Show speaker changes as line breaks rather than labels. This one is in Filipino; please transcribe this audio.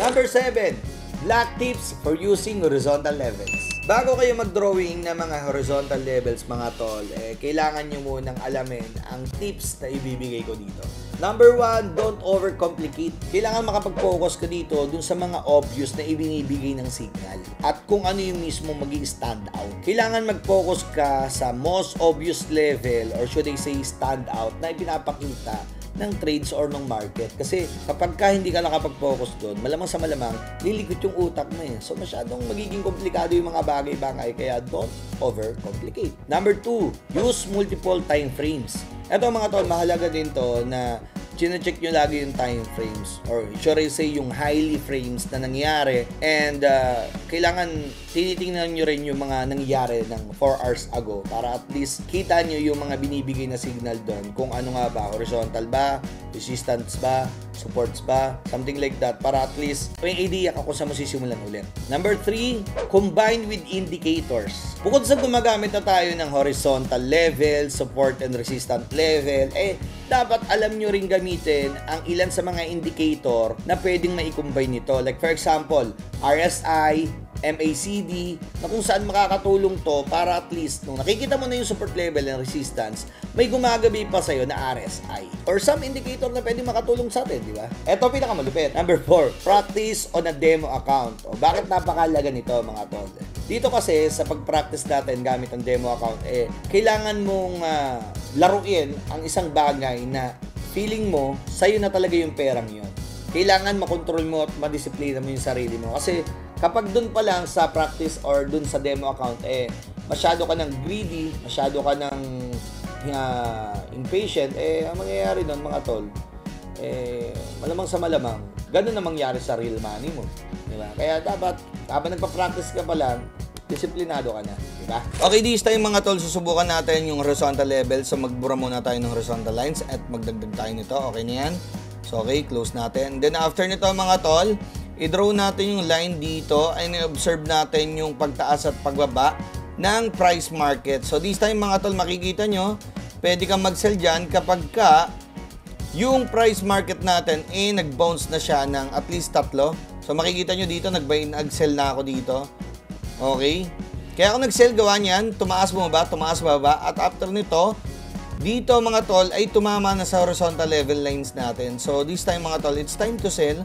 Number 7, black tips for using horizontal levels. Bago kayo mag-drawing ng mga horizontal levels mga tol, kailangan nyo munang alamin ang tips na ibibigay ko dito. Number 1, don't overcomplicate. Kailangan makapag-focus ka dito dun sa mga obvious na ibinibigay ng signal at kung ano yung mismo mag-i-stand out. Kailangan mag-focus ka sa most obvious level or should I say stand out na ipinapakita ng trades or ng market. Kasi kapag ka hindi ka nakapag-focus doon, malamang sa malamang, lilikot yung utak mo eh. So masyadong magiging komplikado yung mga bagay-bagay, kaya don't overcomplicate. Number 2, use multiple time frames. Ito mga tol, mahalaga din to na chine-check nyo lagi yung time frames or should I say yung highly frames na nangyari and kailangan tinitingnan nyo rin yung mga nangyari ng 4 hours ago para at least kita nyo yung mga binibigay na signal doon kung ano nga ba, horizontal ba, resistance ba, supports ba, something like that para at least may idea ka kung saan mo sisimulan ulit. Number 3, combine with indicators. Bukod sa gumagamit na tayo ng horizontal level, support and resistance level, dapat alam nyo rin gamitin ang ilan sa mga indicator na pwedeng mai-combine nito. Like for example, RSI, MACD, na kung saan makakatulong to para at least nung nakikita mo na yung support level and resistance, may gumagabi pa sa'yo na RSI. Or some indicator na pwedeng makatulong sa atin, di ba? Ito pinakamalupit. Number 4, practice on a demo account. O bakit napakalaga nito mga tol? Dito kasi sa pag-practice natin gamit ang demo account, kailangan mong laruin ang isang bagay na feeling mo, sa'yo na talaga yung perang yun. Kailangan makontrol mo at madisiplina mo yung sarili mo. Kasi kapag dun pa lang sa practice or dun sa demo account, masyado ka ng greedy, masyado ka ng impatient, ang mangyayari nun mga tol, malamang sa malamang, ganun na mangyari sa real money mo. Diba? Kaya dapat, habang nagpa-practice ka pa lang, disiplinado ka na. Diba? Okay, this time mga tol, susubukan natin yung horizontal level. So magbura muna tayo ng horizontal lines at magdagdag tayo nito. Okay na yan? So okay, close natin. Then after nito mga tol, i-draw natin yung line dito and i-observe natin yung pagtaas at pagbaba ng price market. So this time mga tol, makikita nyo, pwede kang mag-sell dyan kapag ka yung price market natin nag-bounce na siya ng at least 3. So makikita nyo dito, nag-sell na ako dito. Okay? Kaya ako nag-sell gawa niyan, tumaas bumaba, tumaas baba, at after nito, dito mga tol ay tumama na sa horizontal level lines natin. So this time mga tol, it's time to sell.